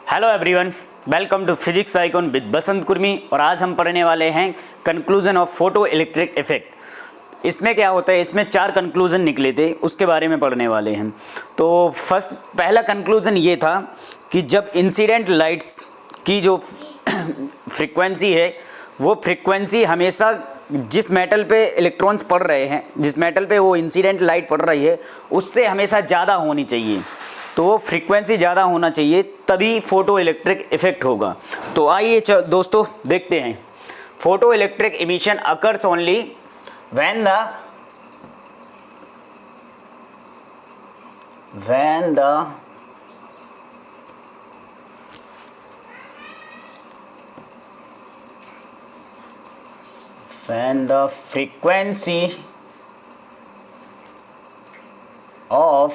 Hello everyone, welcome to physics icon with Basant Kurmi. और आज हम पढ़ने वाले हैं conclusion of photoelectric effect. इसमें क्या होता है, इसमें 4 कंक्लूजन निकले थे, उसके बारे में पढ़ने वाले हैं। तो पहला कंक्लूजन ये था कि जब इंसिडेंट लाइट्स की जो फ्रीक्वेंसी है, वो फ्रीक्वेंसी हमेशा जिस मेटल पे इलेक्ट्रॉन्स पड़ रहे हैं, जिस मेटल पे वो इंसिडेंट लाइट पड़ रही है, उससे हमेशा ज़्यादा होनी चाहिए। तो फ्रीक्वेंसी ज़्यादा होना चाहिए, तभी फोटो इलेक्ट्रिक इफेक्ट होगा। तो आइए दोस्तों देखते हैं। Photo electric emission occurs only when the frequency of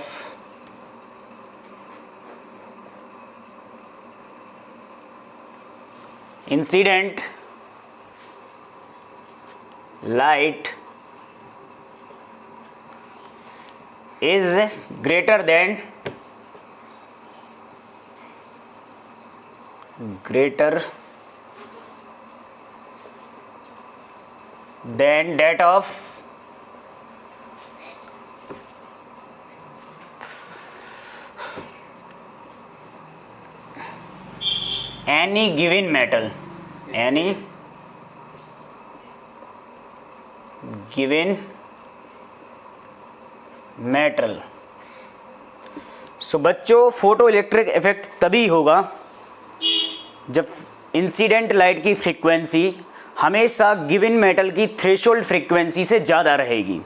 incident light is greater than that of any given metal, सो बच्चों, फोटो इलेक्ट्रिक इफेक्ट तभी होगा जब इंसिडेंट लाइट की फ्रीक्वेंसी हमेशा गिवन मेटल की थ्रेशोल्ड फ्रीक्वेंसी से ज़्यादा रहेगी।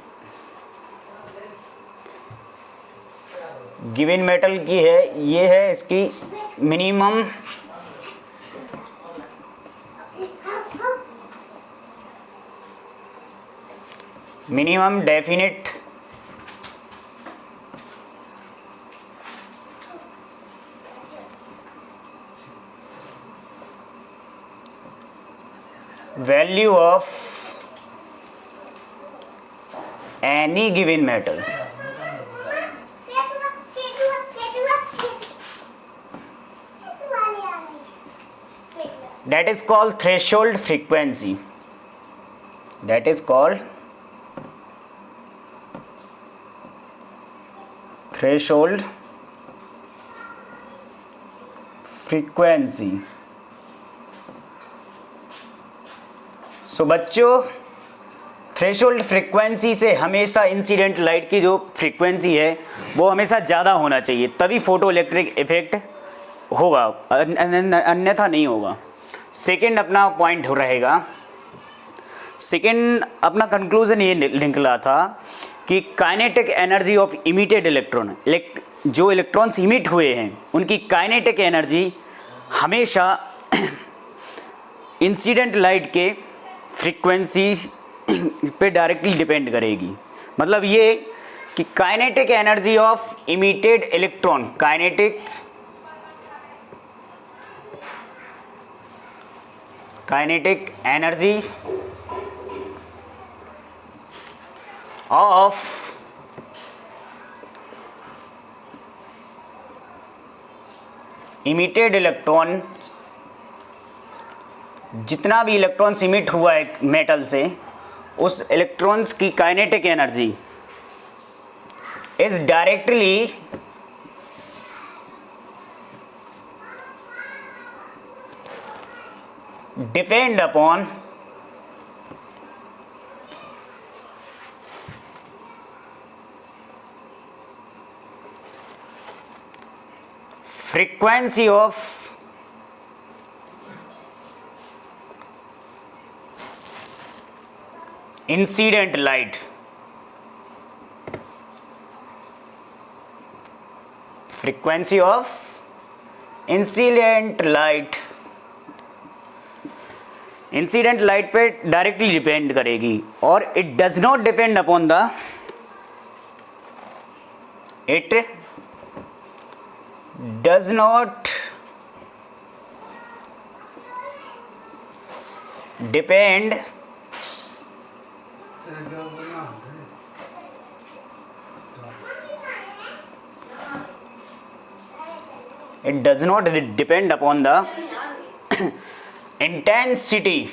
गिवन मेटल की है, ये है इसकी minimum definite value of any given metal. That is called threshold frequency. That is called threshold frequency. सो बच्चों, थ्रेशोल्ड फ्रीक्वेंसी से हमेशा इंसिडेंट लाइट की जो फ्रीक्वेंसी है वो हमेशा ज़्यादा होना चाहिए, तभी फोटो इलेक्ट्रिक इफेक्ट होगा, अन्यथा नहीं होगा। सेकंड अपना पॉइंट रहेगा, सेकंड अपना कंक्लूजन ये निकला था कि kinetic energy of emitted electron, जो इलेक्ट्रॉन्स इमिट हुए हैं उनकी काइनेटिक एनर्जी हमेशा इंसिडेंट लाइट के फ्रीक्वेंसी पे डायरेक्टली डिपेंड करेगी। मतलब ये कि kinetic energy of emitted electron, kinetic energy of emitted electron, जितना भी इलेक्ट्रॉन्स इमिट हुआ है मेटल से, उस इलेक्ट्रॉन्स की kinetic energy is directly depend upon frequency of incident light. Frequency of incident light पे डायरेक्टली डिपेंड करेगी, और it does not depend upon does not depend it does not depend upon the intensity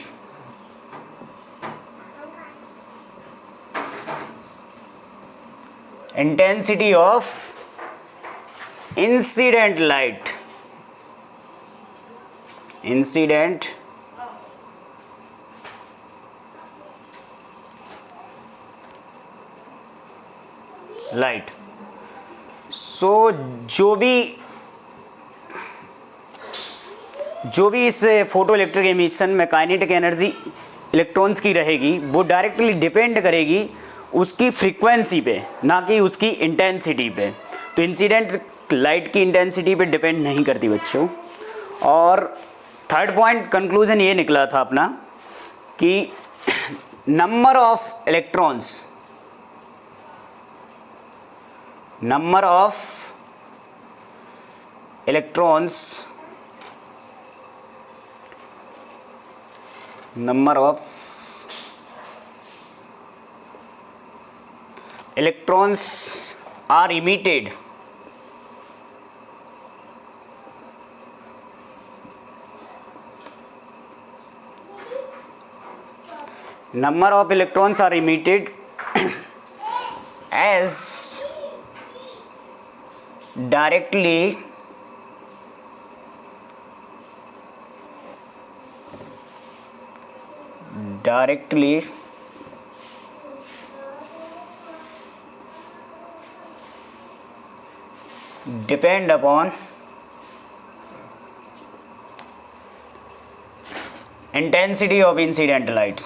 of incident light, सो जो भी इस photo electric emission में kinetic energy electrons की रहेगी वो डायरेक्टली डिपेंड करेगी उसकी फ्रीक्वेंसी पे, ना कि उसकी इंटेंसिटी पे। तो इंसिडेंट लाइट की इंटेंसिटी पे डिपेंड नहीं करती बच्चों। और थर्ड पॉइंट कंक्लूजन ये निकला था अपना कि number of electrons are emitted as directly depend upon intensity of incident light.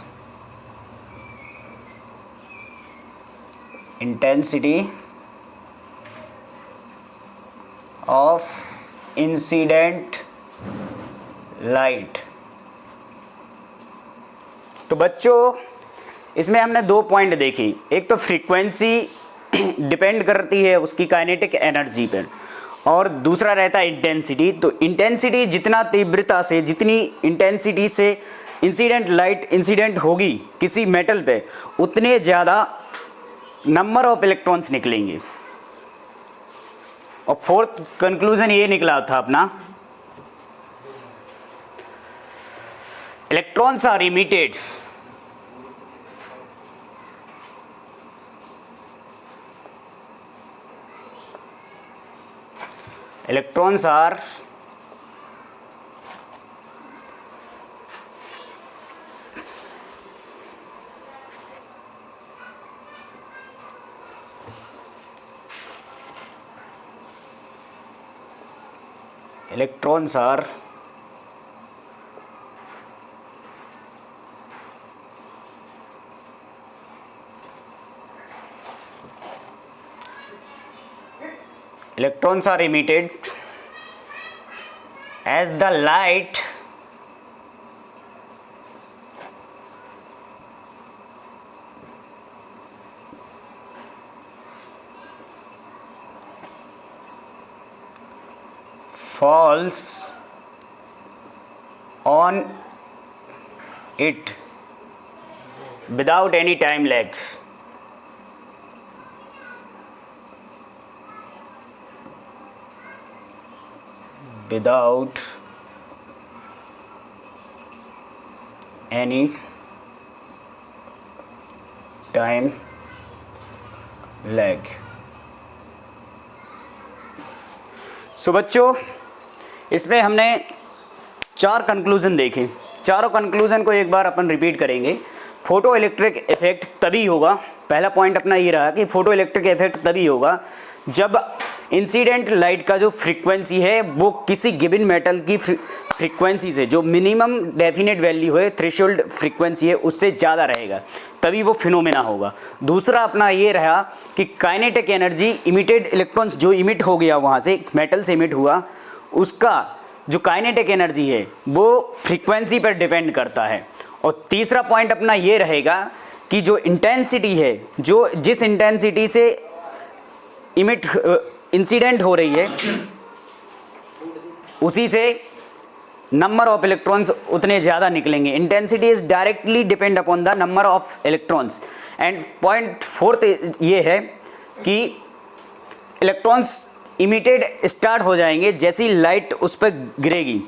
Intensity of incident light. तो बच्चों इसमें हमने दो पॉइंट देखी, एक तो फ्रीक्वेंसी डिपेंड करती है उसकी काइनेटिक एनर्जी पर, और दूसरा रहता है इंटेंसिटी। तो इंटेंसिटी जितना तीव्रता से, जितनी इंटेंसिटी से इंसिडेंट लाइट इंसिडेंट होगी किसी मेटल पे, उतने ज़्यादा नंबर ऑफ इलेक्ट्रॉन्स निकलेंगे। और फोर्थ कंक्लूजन ये निकला था अपना, electrons are emitted electrons are electrons are emitted as the light falls on it without any time lag. Without any time lag. सो बच्चों इसमें हमने चार कंक्लूजन देखे। चारों कंक्लूजन को एक बार अपन रिपीट करेंगे। फोटो इलेक्ट्रिक इफेक्ट तभी होगा, पहला पॉइंट अपना ये रहा कि फोटो इलेक्ट्रिक इफेक्ट तभी होगा जब इंसिडेंट लाइट का जो फ्रीक्वेंसी है वो किसी गिवन मेटल की फ्रीक्वेंसी से, जो मिनिमम डेफिनेट वैल्यू है, थ्रेशोल्ड फ्रीक्वेंसी है, उससे ज़्यादा रहेगा, तभी वो फिनोमेना होगा। दूसरा अपना ये रहा कि काइनेटिक एनर्जी, इमिटेड इलेक्ट्रॉन्स जो इमिट हो गया वहाँ से, मेटल से इमिट हुआ, उसका जो काइनेटिक एनर्जी है वो फ्रीक्वेंसी पर डिपेंड करता है। और तीसरा पॉइंट अपना ये रहेगा कि जो इंटेंसिटी है, जो जिस इंटेंसिटी से इमिट इंसिडेंट हो रही है, उसी से नंबर ऑफ इलेक्ट्रॉन्स उतने ज़्यादा निकलेंगे। Intensity is directly depend upon the number of electrons. And point fourth ये है कि इलेक्ट्रॉन्स इमिटेड स्टार्ट हो जाएंगे जैसी लाइट उस पर गिरेगी,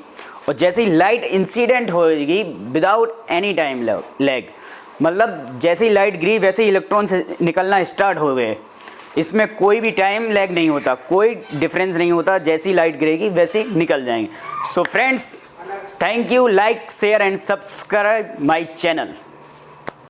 और जैसी लाइट इंसिडेंट होगी विदाउट एनी टाइम लैग, मतलब जैसी लाइट गिरी वैसे ही इलेक्ट्रॉन्स निकलना स्टार्ट हो गए। इसमें कोई भी टाइम लैग नहीं होता, कोई डिफरेंस नहीं होता, जैसी लाइट गिरेगी वैसे ही निकल जाएंगे। So friends, thank you, like share and subscribe my channel.